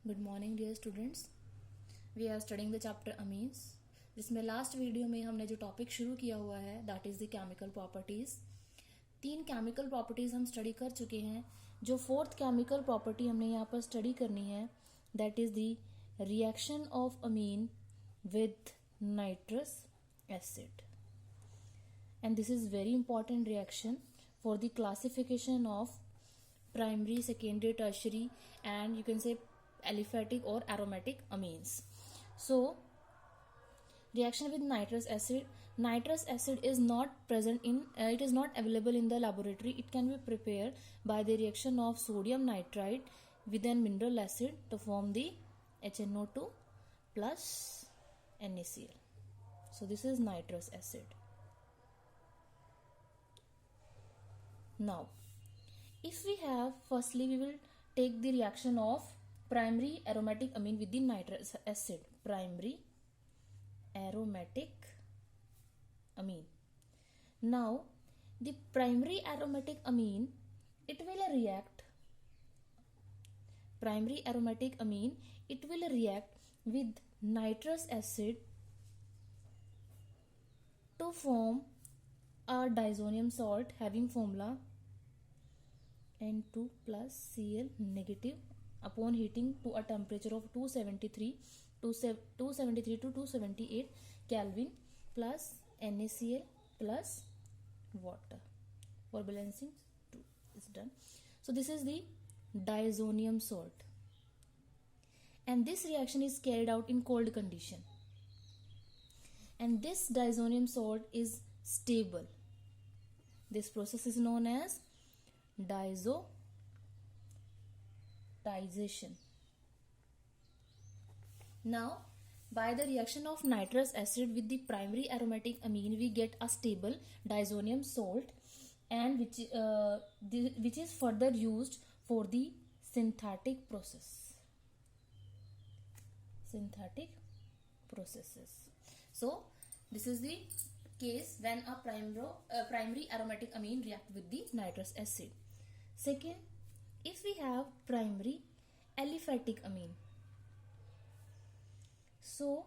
Good morning dear students. We are studying the chapter amines, जिसमें last video में हमने जो टॉपिक शुरू किया हुआ है that is the chemical properties. 3 chemical properties हम स्टडी कर चुके हैं। जो 4th केमिकल प्रॉपर्टी हमने यहाँ पर स्टडी करनी है that is the reaction of amine with nitrous acid, and this is very important reaction for the classification of primary, secondary, tertiary, and you can say aliphatic or aromatic amines. So reaction with nitrous acid is not present in it is not available in the laboratory. It can be prepared by the reaction of sodium nitrite with an mineral acid to form the HNO2 plus NaCl. So this is nitrous acid. Now if we have, firstly we will take the reaction of primary aromatic amine with the nitrous acid. Primary aromatic amine. Now the primary aromatic amine, it will react, primary aromatic amine, it will react with nitrous acid to form a diazonium salt having formula N2 plus Cl negative upon heating to a temperature of 273 to 278 Kelvin plus NaCl plus water for balancing 2 is done. So this is the diazonium salt, and this reaction is carried out in cold condition, and this diazonium salt is stable. This process is known as diazotization. Now by the reaction of nitrous acid with the primary aromatic amine, we get a stable diazonium salt, and which is further used for the synthetic processes. So this is the case when a primary aromatic amine react with the nitrous acid. Second, if we have primary aliphatic amine, so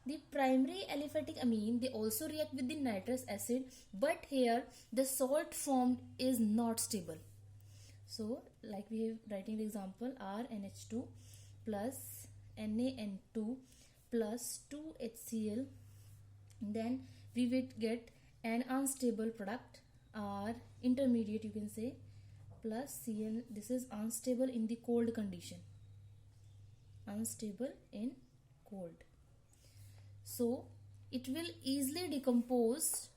the primary aliphatic amine, they also react with the nitrous acid, but here the salt formed is not stable. So like we have writing the example, RNH2 plus NaN2 plus 2HCl, then we will get an unstable product, or intermediate you can say, plus Cl. This is unstable in the cold condition, unstable in cold. So it will easily decompose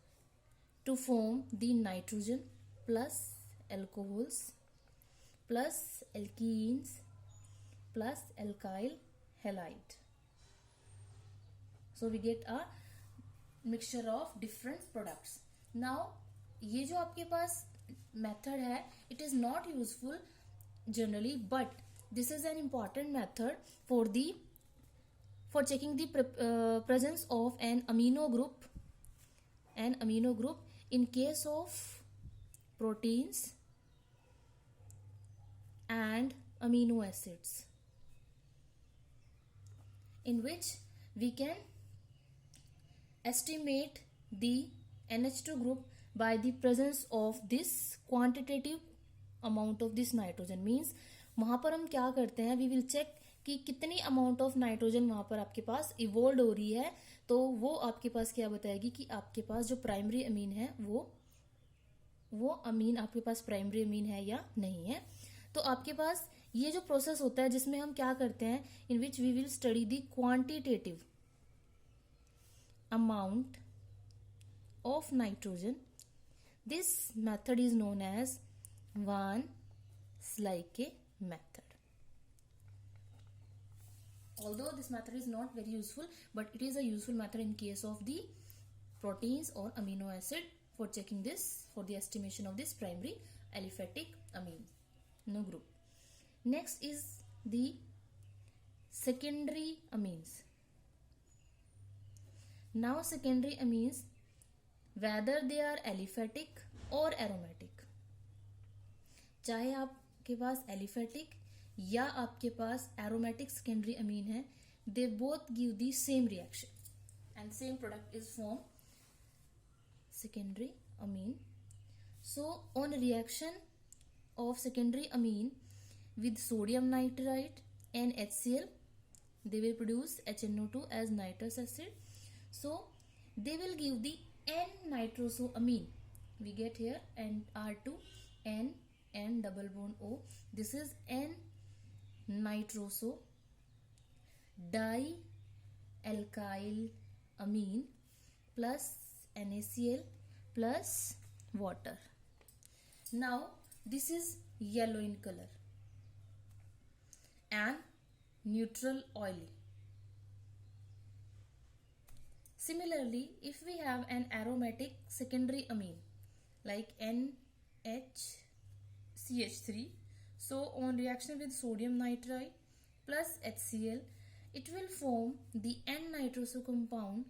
to form the nitrogen plus alcohols plus alkenes plus alkyl halide. So we get a mixture of different products. Now ये जो आपके पास method है, it is not useful generally, but this is an important method for checking the presence of an amino group in case of proteins and amino acids, in which we can estimate the NH2 group by the presence of this quantitative amount of this nitrogen. Means वहाँ पर हम क्या करते हैं, we will check कि कितनी amount of nitrogen वहाँ पर आपके पास evolved हो रही है, तो वो आपके पास क्या बताएगी कि आपके पास जो primary amine है वो अमीन आपके पास प्राइमरी अमीन है या नहीं है. तो आपके पास ये जो प्रोसेस होता है जिसमें हम क्या करते हैं, in which we will study the quantitative amount of nitrogen. This method is known as Van Slyke method. Although this method is not very useful, but it is a useful method in case of the proteins or amino acid for checking this, for the estimation of this primary aliphatic amino group. Next is the secondary amines. Now secondary amines, whether they are aliphatic or aromatic, चाहे आपके पास aliphatic या आपके पास aromatic secondary amine है, they both give the same reaction and same product is form secondary amine. So on reaction of secondary amine with sodium nitrite and HCl, they will produce HNO2 as nitrous acid. So they will give the N-nitrosoamine. We get here R2 N double bond O. This is N-nitroso dialkyl amine plus NaCl plus water. Now this is yellow in color and neutral oily. Similarly, if we have an aromatic secondary amine like NHCH3, so on reaction with sodium nitrite plus HCl, it will form the N-nitroso compound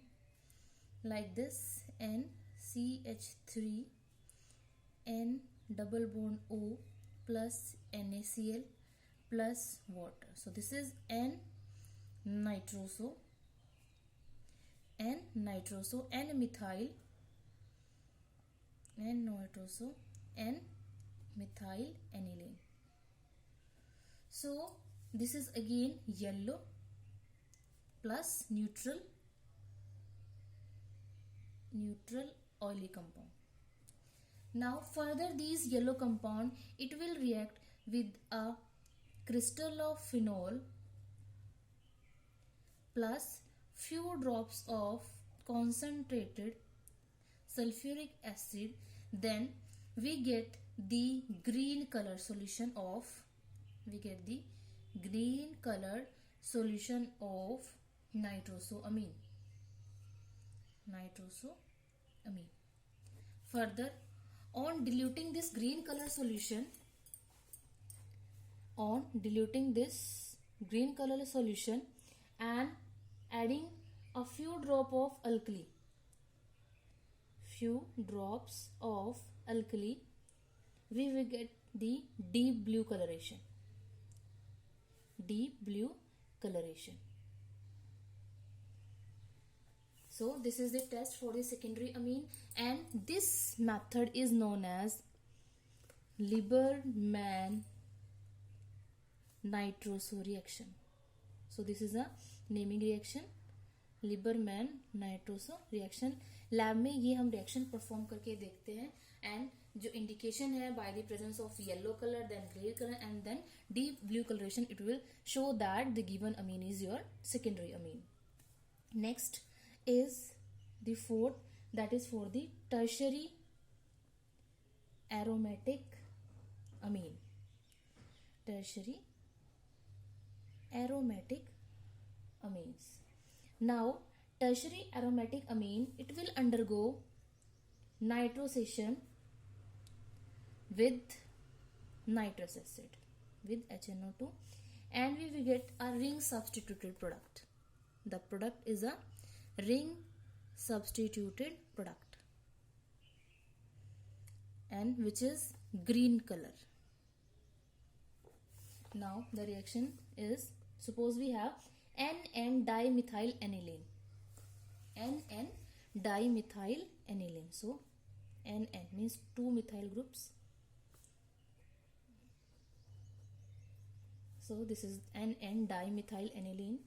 like this, NCH3 N double bond O plus NaCl plus water. So this is N-nitroso N-nitroso N-methyl N-nitroso N-methyl aniline. So this is again yellow plus neutral oily compound. Now further these yellow compound, it will react with a crystal of phenol plus few drops of concentrated sulfuric acid, then we get the green color solution of nitrosoamine. Further, on diluting this green color solution and adding a few drops of alkali, we will get the deep blue coloration. So this is the test for the secondary amine, and this method is known as Lieberman-Nitroso reaction. So this is a naming reaction, Lieberman-Nitroso reaction. Lab में ये हम reaction perform करके देखते हैं, and जो indication है by the presence of yellow colour, then grey colour and then deep blue colouration, it will show that the given amine is your secondary amine. Next is the fourth, that is for the tertiary aromatic amine. Tertiary aromatic amines. Now tertiary aromatic amine, it will undergo nitrosation with nitrous acid with HNO2, and we will get a ring substituted product. The product is a ring substituted product, and which is green color. Now the reaction is, suppose we have NN-dimethyl aniline. NN-dimethyl aniline. So NN means two methyl groups. So this is NN-dimethyl aniline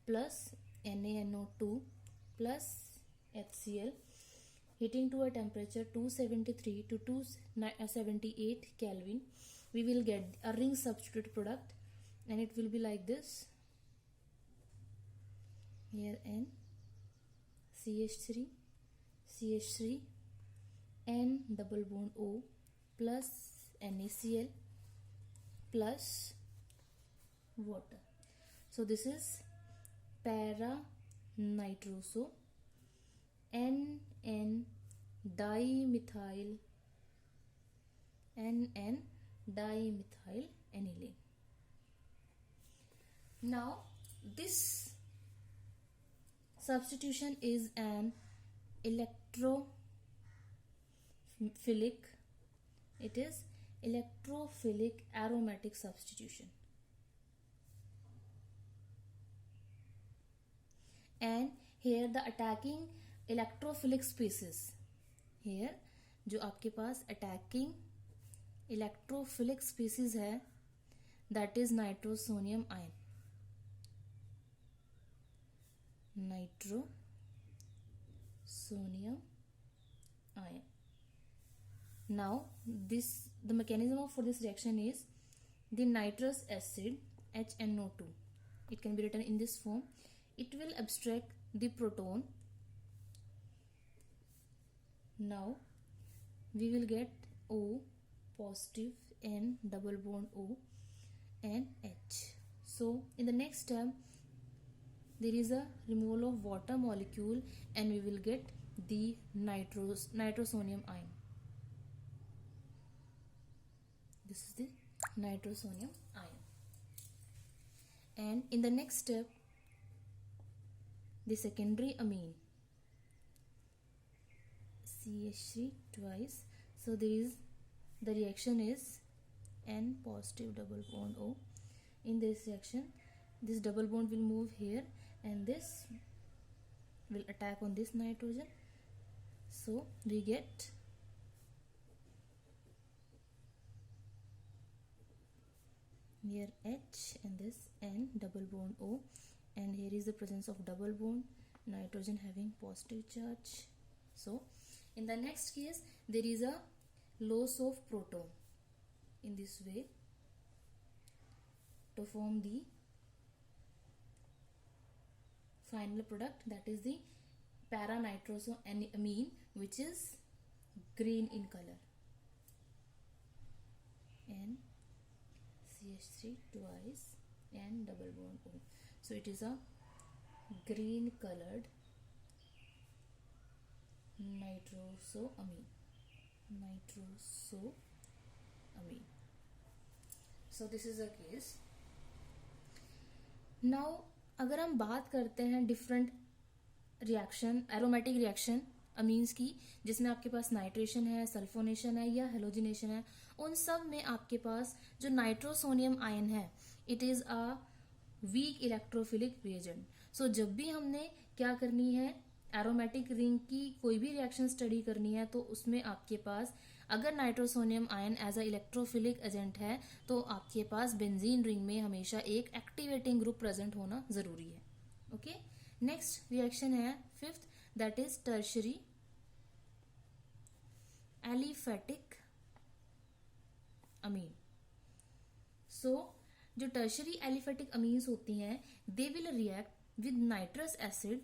plus NaNO2 plus HCl, heating to a temperature 273 to 278 Kelvin, we will get a ring substitute product, and it will be like this. Here N CH3 N double bond O plus NaCl plus water. So this is para-nitroso NN-dimethyl aniline. Now this substitution is an electrophilic aromatic substitution. and here the attacking electrophilic species, here जो आपके पास attacking electrophilic species है, that is nitrosonium ion. Nitrosonium ion. Now the mechanism for this reaction is the nitrous acid HNO2. It can be written in this form. It will abstract the proton. Now we will get O positive N double bond O and H. So in the next step there is a removal of water molecule and we will get the nitrosonium ion. This is the nitrosonium ion. And in the next step, the secondary amine, CH3 twice. So the reaction is N positive double bond O. In this reaction, this double bond will move here and this will attack on this nitrogen. So we get here H and this N double bond O, and here is the presence of double bond, nitrogen having positive charge. So in the next case there is a loss of proton in this way to form the final product, that is the para-nitrosamine, which is green in color. And CH3 twice and double bond O. So it is a green colored nitrosamine. So this is a case. Now अगर हम बात करते हैं different reaction, aromatic reaction amines की, जिसमें आपके पास nitration है, sulphonation है या हेलोजिनेशन है, उन सब में आपके पास जो नाइट्रोसोनियम आयन है, it is a weak electrophilic reagent. So जब भी हमने क्या करनी है, एरोमेटिक रिंग की कोई भी रिएक्शन स्टडी करनी है, तो उसमें आपके पास अगर nitrosonium ion as a electrophilic agent है तो आपके पास बेंजीन रिंग में हमेशा एक एक्टिवेटिंग ग्रुप प्रेजेंट होना जरूरी है. ओके, नेक्स्ट रिएक्शन है fifth, that is tertiary aliphatic amine. So जो टर्शरी एलिफेटिक अमीन्स होती हैं, they will react with nitrous acid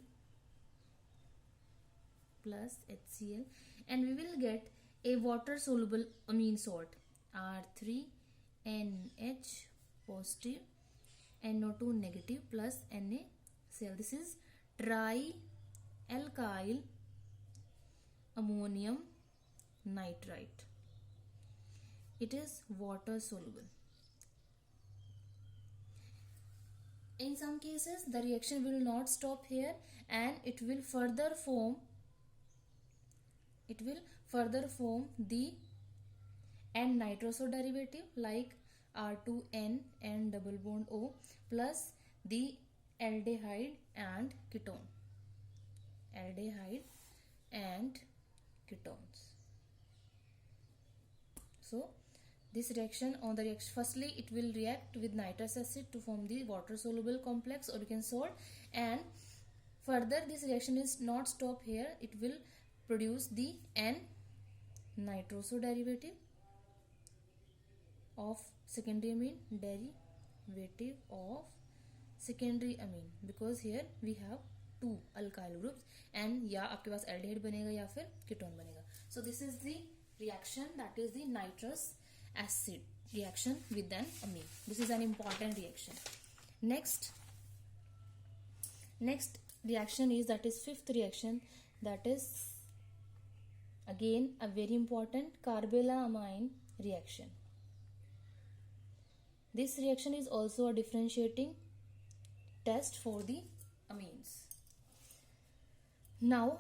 plus HCl and we will get a water soluble amine salt, R3NH positive NO2 negative plus NaCl. This is trialkyl ammonium nitrite. It is water soluble. In some cases the reaction will not stop here and it will further form the N-nitroso derivative like R2N and double bond O plus the aldehyde and ketone. So this reaction, firstly it will react with nitrous acid to form the water soluble complex, or you can salt, and further this reaction is not stop here, it will produce the N-nitroso derivative of secondary amine, derivative of secondary amine, because here we have two alkyl groups and या आपके पास aldehyde बनेगा या फिर ketone बनेगा. So this is the reaction, that is the nitrous acid reaction with an amine. This is an important reaction. Next reaction is, that is fifth reaction, that is again a very important carbylamine reaction. This reaction is also a differentiating test for the amines. Now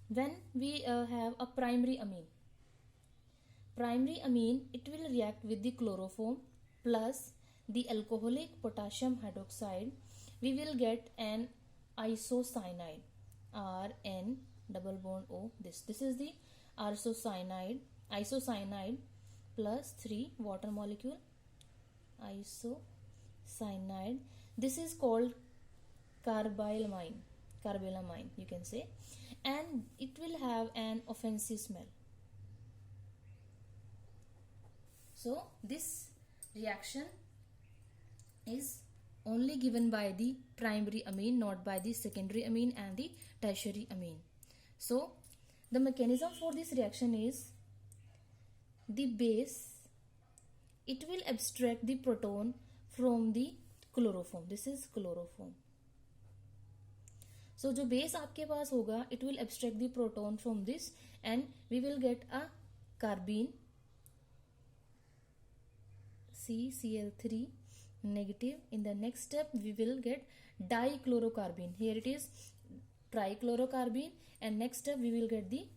when we have a primary amine, it will react with the chloroform plus the alcoholic potassium hydroxide. We will get an isocyanide, RN double bond O. This is the isocyanide plus 3 water molecule, isocyanide. This is called carbylamine you can say, and it will have an offensive smell. So this reaction is only given by the primary amine, not by the secondary amine and the tertiary amine. So the mechanism for this reaction is the base, it will abstract the proton from the chloroform. This is chloroform. So जो base आपके पास होगा, it will abstract the proton from this and we will get a carbene, CCl3 negative. In the next step we will get dichlorocarbene. Here it is trichlorocarbene, and next step we will get the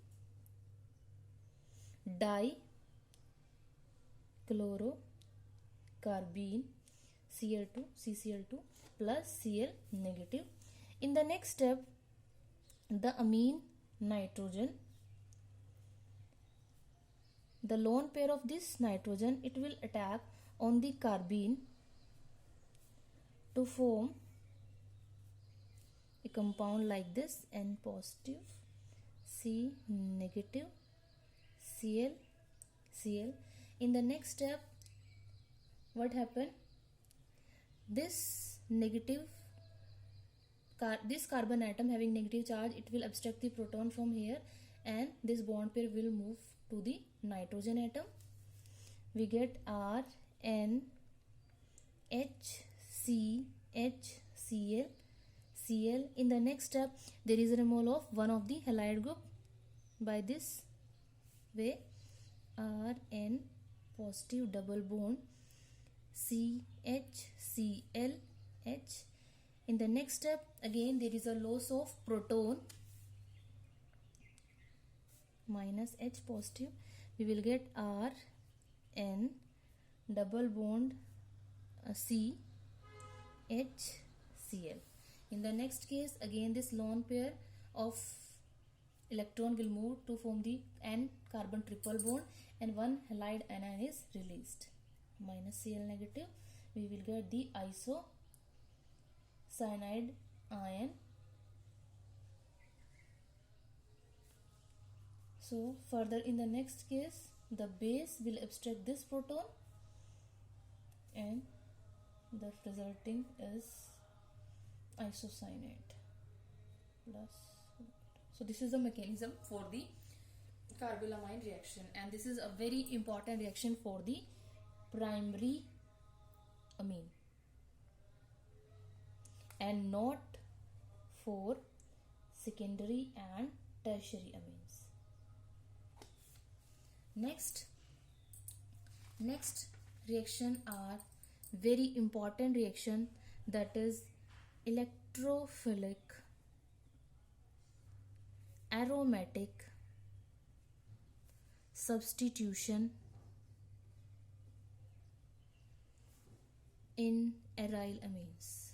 dichlorocarbene, Cl2 CCl2 plus Cl negative. In the next step, the amine nitrogen, the lone pair of this nitrogen, it will attack on the carbene to form a compound like this, N positive, C negative, Cl. In the next step, what happened? This carbon atom having negative charge, it will abstract the proton from here, and this bond pair will move to the nitrogen atom. We get R N H C H Cl. In the next step, there is a removal of one of the halide group by this way, R N positive double bond CHCl H. In the next step, again there is a loss of proton, minus H positive. We will get R N double bond C H Cl. In the next case, again this lone pair of electron will move to form the N carbon triple bond, and one halide anion is released, minus Cl negative. We will get the isocyanide ion. So further in the next case, the base will abstract this proton and the resulting is isocyanate plus. So this is the mechanism for the carbylamine reaction, and this is a very important reaction for the primary amine and not for secondary and tertiary amines. Next reaction are very important reaction, that is electrophilic aromatic substitution in aryl amines.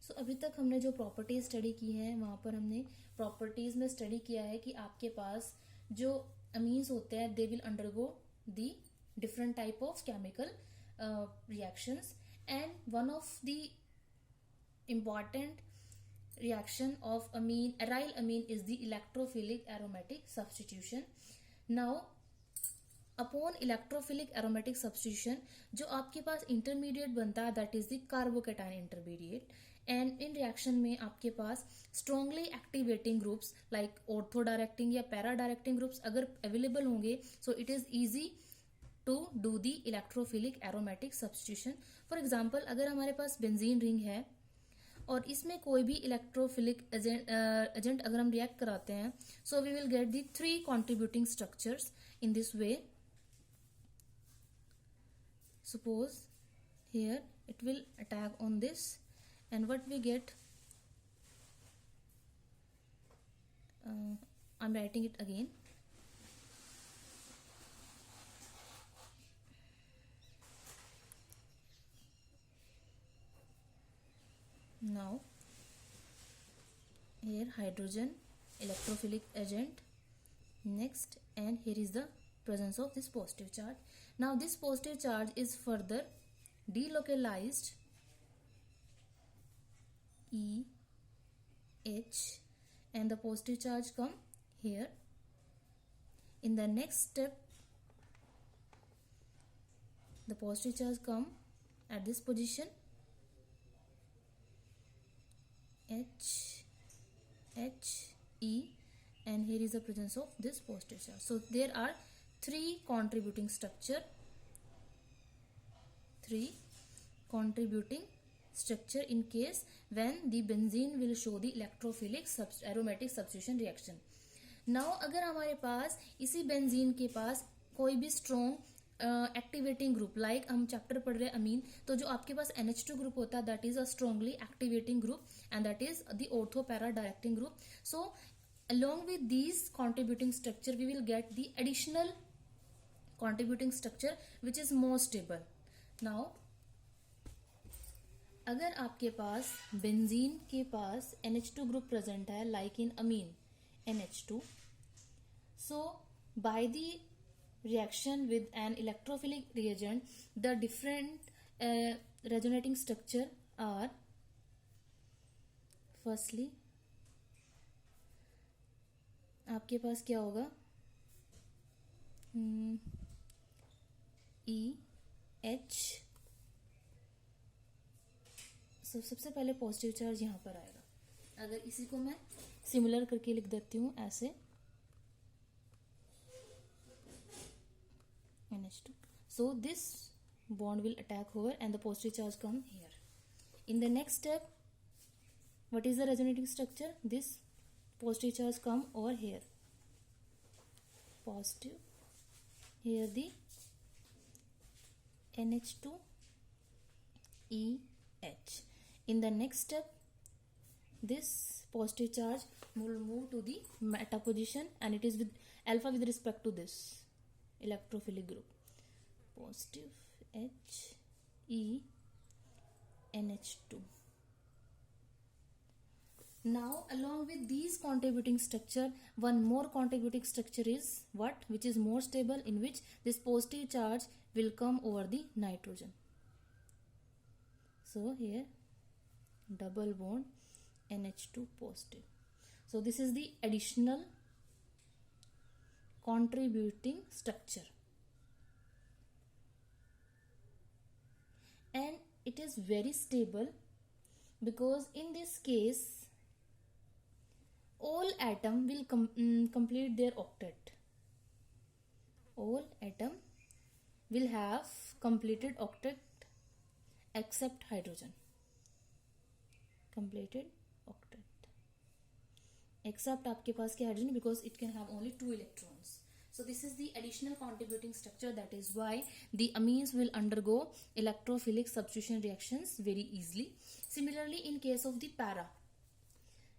सो अभी तक हमने जो properties study की हैं, वहाँ पर हमने properties में स्टडी किया है कि आपके पास जो अमीन्स होते हैं, they will undergo the different type of chemical reactions, and one of the important reaction of aryl amine is the electrophilic aromatic substitution. Now upon electrophilic aromatic substitution, जो आपके पास intermediate बनता है, that is the carbocation intermediate, and in reaction में आपके पास strongly activating groups like orthodirecting या para-directing groups अगर available होंगे, so it is easy to do the electrophilic aromatic substitution. For example, अगर हमारे पास benzene ring है और इसमें कोई भी इलेक्ट्रोफिलिक एजेंट अगर हम रिएक्ट कराते हैं, so we will get the 3 contributing structures in this way. Suppose here it will attack on this, and what we get, I'm writing it again. Now here hydrogen electrophilic agent next, and here is the presence of this positive charge. Now this positive charge is further delocalized EH, and the positive charge come here. In the next step, the positive charge come at this position H, E, and here is the presence of this positive charge. So there are three contributing structure in case when the benzene will show the electrophilic aromatic substitution reaction. Now अगर हमारे पास इसी benzene के पास कोई भी strong activating group, like हम chapter पढ़ रहे हैं अमीन, तो जो आपके पास NH2 ग्रुप होता है that is a strongly activating group and that is the ortho para directing group. So along with these contributing structure we will get the additional contributing structure which is more stable. Now अगर आपके पास benzene के पास NH2 group present है like in amine NH2, so by the reaction with an electrophilic reagent the different resonating structure are firstly आपके पास क्या होगा EH. सबसे पहले पॉजिटिव चार्ज यहाँ पर आएगा. अगर इसी को मैं सिमिलर करके लिख देती हूँ ऐसे NH2. So this bond will attack over and the positive charge come here. In the next step, what is the resonating structure? This positive charge come over here. Positive. Here the NH2 EH. In the next step, this positive charge will move to the meta position and it is with alpha with respect to this electrophilic group. Positive H E NH2. Now along with these contributing structure, one more contributing structure is what, which is more stable, in which this positive charge will come over the nitrogen. So here double bond NH2 positive. So this is the additional contributing structure, and it is very stable because in this case all atom will complete their octet. All atom will have completed octet except hydrogen. Completed octet except आपके पास क्या hydrogen, because it can have only 2 electrons. So this is the additional contributing structure. That is why the amines will undergo electrophilic substitution reactions very easily. Similarly, in case of the para,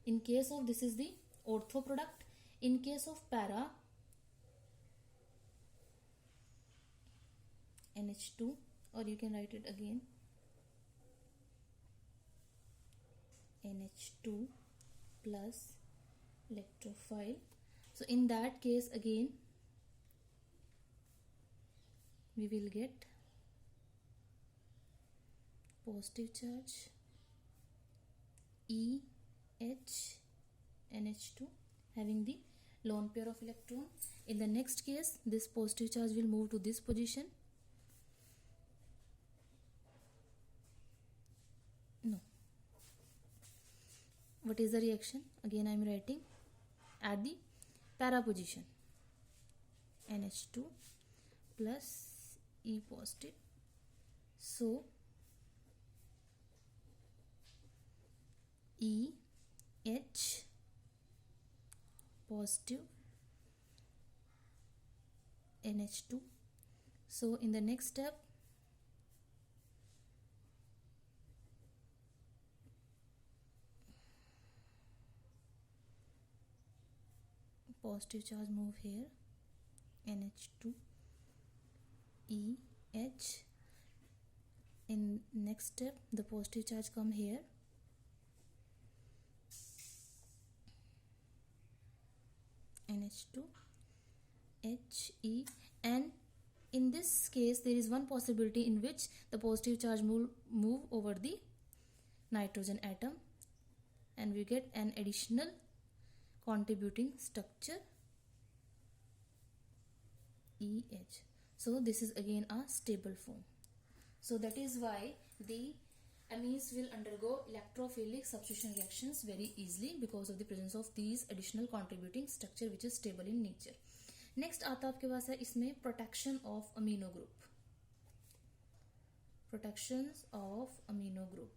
in case of this is the ortho product, in case of para NH2, or you can write it again NH2 plus electrophile. So in that case again we will get positive charge EH NH2 having the lone pair of electron. In the next case this positive charge will move to this position. No. What is the reaction? Again I am writing at the para position NH2 plus E positive. So EH positive NH2. So in the next step positive charge move here NH2 EH. In next step the positive charge come here NH2He, and in this case there is one possibility in which the positive charge move over the nitrogen atom, and we get an additional contributing structure EH. So this is again a stable form. So that is why the amines will undergo electrophilic substitution reactions very easily because of the presence of these additional contributing structure which is stable in nature. Next आता आपके पास है इसमें protection of amino group. Protections of amino group.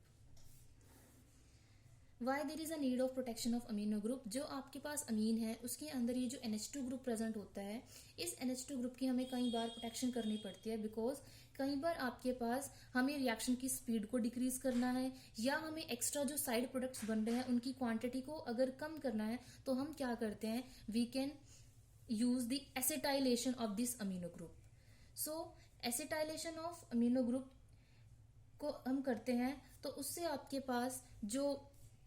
Why there is a need of protection of amino group. जो आपके पास अमीन है उसके अंदर ये जो NH2 ग्रुप प्रेजेंट होता है, इस NH2 ग्रुप की हमें कई बार प्रोटेक्शन करनी पड़ती है बिकॉज कई बार आपके पास हमें रिएक्शन की स्पीड को डिक्रीज करना है या हमें एक्स्ट्रा जो साइड प्रोडक्ट्स बन रहे हैं उनकी क्वांटिटी को अगर कम करना है तो हम क्या करते हैं, we can use the acetylation of this amino group. So acetylation of amino group को हम करते हैं तो उससे आपके पास जो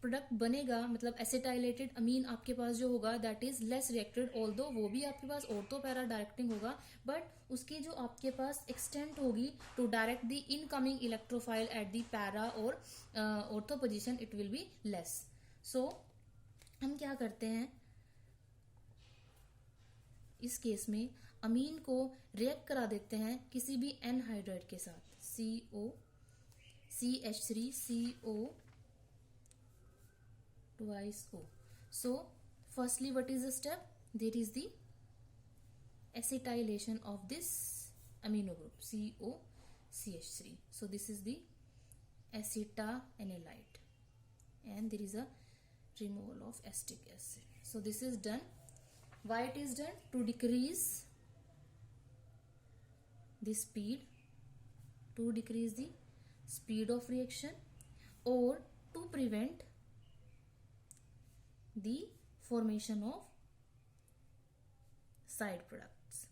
प्रोडक्ट बनेगा, मतलब एसिटाइलेटेड अमीन आपके पास जो होगा that is less reacted, although वो भी आपके पास ऑर्थो पैरा डायरेक्टिंग होगा, बट उसकी जो आपके पास एक्सटेंट होगी to direct the incoming electrophile at the para और ortho position it will be less. So हम क्या करते हैं इस केस में, अमीन को रिएक्ट करा देते हैं किसी भी एनहाइड्राइड के साथ, CH3CO twice O. So firstly what is the step? There is the acetylation of this amino group COCH3. So this is the acetanilide and there is a removal of acetic acid. So this is done. Why it is done? To decrease the speed of reaction or to prevent the formation of side products.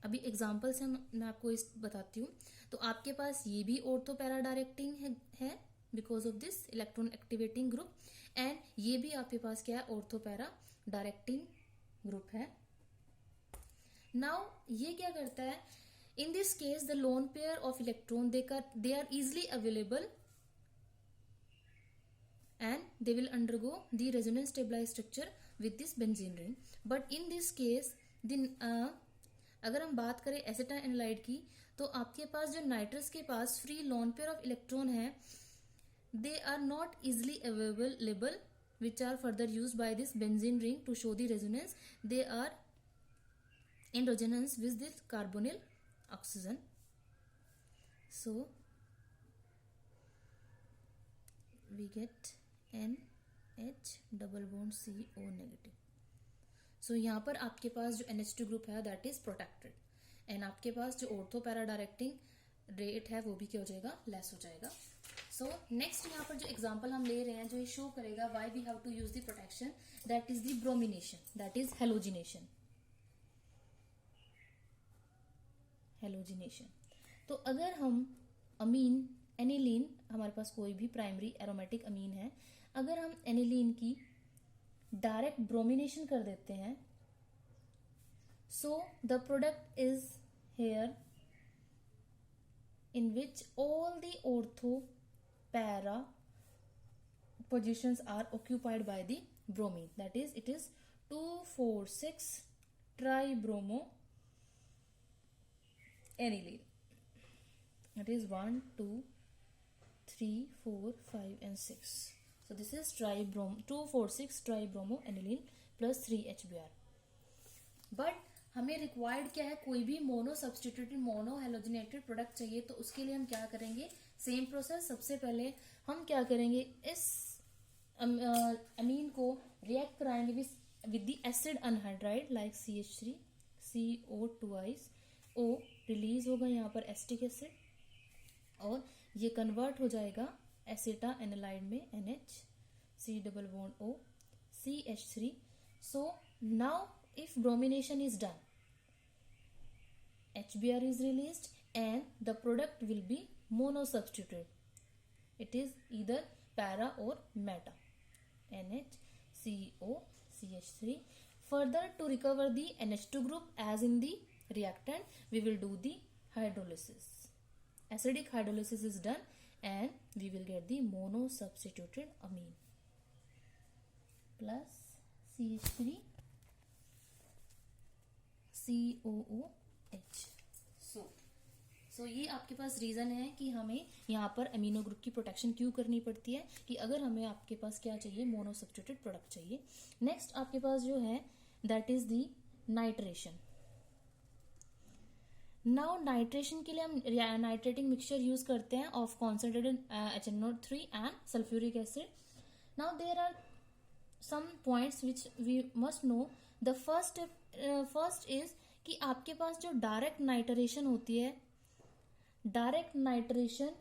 अभी example से मैं आपको इस बताती हूँ. तो आपके पास ये भी ऑर्थो पैरा डायरेक्टिंग है because of this electron activating group, and ये भी आपके पास क्या है, ऑर्थो पैरा डायरेक्टिंग ग्रुप है. नाउ ये क्या करता है, in this case the lone pair of electron they are easily available and they will undergo the resonance stabilized structure with this benzene ring. But in this case अगर हम बात करें एसिटाइलाइड की, तो आपके पास जो नाइट्रस के पास free lone pair of electron है, they are not easily available which are further used by this benzene ring to show the resonance. They are in resonance with this carbonyl oxygen. So we get NH double bond CO negative. So यहाँ पर आपके पास जो NH2 group है that is protected, and आपके पास जो ortho para directing rate है वो भी क्या हो जाएगा, लेस हो जाएगा. सो नेक्स्ट यहाँ पर जो एग्जांपल हम ले रहे हैं जो ये शो करेगा why we have to use the protection, that is the bromination, that is halogenation. तो अगर हम अमीन एनिलीन, हमारे पास कोई भी प्राइमरी एरोमेटिक अमीन है, अगर हम एनिलीन की डायरेक्ट ब्रोमिनेशन कर देते हैं, so the product is here in which all the ortho para positions are occupied by the bromine, that is it is 2,4,6 tribromo aniline. That is 1, 2, 3, 4, 5 and 6. So this is 2,4,6 tribromo aniline plus 3 HBr. But हमें required क्या है, कोई भी mono substituted mono halogenated product चाहिए, तो उसके लिए हम क्या करेंगे, सेम प्रोसेस. सबसे पहले हम क्या करेंगे, इस अमीन को रिएक्ट कराएंगे with the acid anhydride like CH3 CO twice O, release होगा यहाँ पर एसिटिक एसिड और ये कन्वर्ट हो जाएगा एसिटा एनालाइड में NH C double bond O CH3. So now if bromination is done, HBr is released and the product will be monosubstituted. It is either para or meta, NHCO CH3. Further, to recover the NH2 group as in the reactant, we will do the hydrolysis. Acidic hydrolysis is done and we will get the monosubstituted amine plus CH3 COOH. सो ये आपके पास reason है कि हमें यहाँ पर amino group की protection क्यों करनी पड़ती है, कि अगर हमें आपके पास क्या चाहिए, मोनोसब्स्टिट्यूटेड प्रोडक्ट चाहिए. नेक्स्ट आपके पास जो है that is the nitration. Now nitration के लिए हम नाइट्रेटिंग मिक्सचर यूज करते हैं of concentrated HNO3 and sulphuric acid. Now there are some points which we must know. The first is कि आपके पास जो डायरेक्ट नाइट्रेशन होती है, direct nitration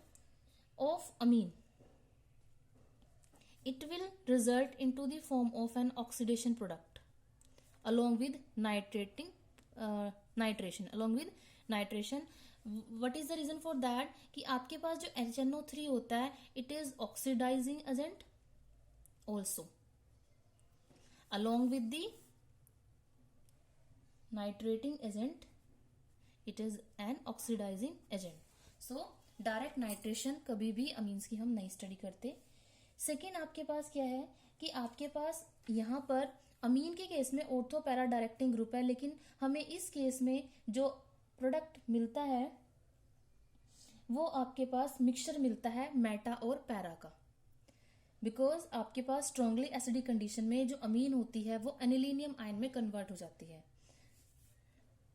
of amine, it will result into the form of an oxidation product along with nitration. What is the reason for that? कि आपके पास जो HNO3 होता है, it is oxidizing agent also along with the nitrating agent, it is an oxidizing agent. So direct nitration कभी भी amines की हम नहीं स्टडी करते. सेकेंड आपके पास क्या है कि आपके पास यहाँ पर अमीन के केस में ऑर्थो पैरा डायरेक्टिंग ग्रुप है, लेकिन हमें इस केस में जो प्रोडक्ट मिलता है वो आपके पास मिक्सचर मिलता है मेटा और पैरा का, बिकॉज आपके पास स्ट्रांगली एसिडिक कंडीशन में जो अमीन होती है वो एनिलीनियम आयन में कन्वर्ट हो जाती है.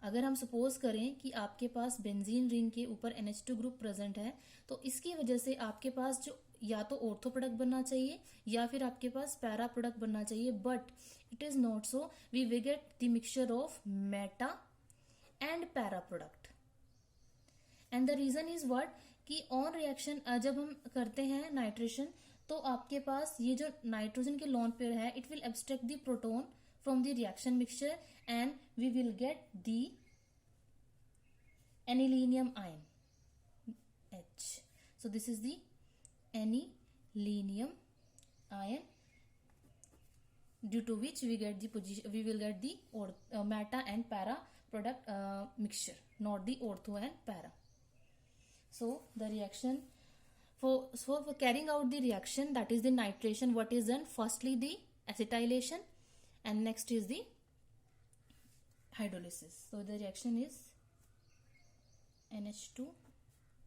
अगर हम सपोज करें कि आपके पास बेंजीन रिंग के ऊपर NH2 ग्रुप प्रेजेंट है, तो इसकी वजह से आपके पास जो या तो ऑर्थो प्रोडक्ट बनना चाहिए या फिर आपके पास पैरा प्रोडक्ट बनना चाहिए, but it is not so. We will get the mixture of meta and para product. And the reason is what कि ऑन रिएक्शन जब हम करते हैं नाइट्रेशन, तो आपके पास ये जो नाइट्रोजन के लोन पेयर है, it will abstract the proton from the reaction mixture and we will get the anilinium ion H. So this is the anilinium ion, due to which we get the position, we will get the meta and para product mixture, not the ortho and para. So the reaction for carrying out the reaction, that is the nitration, what is done? Firstly the acetylation and next is the hydrolysis. So the reaction is NH2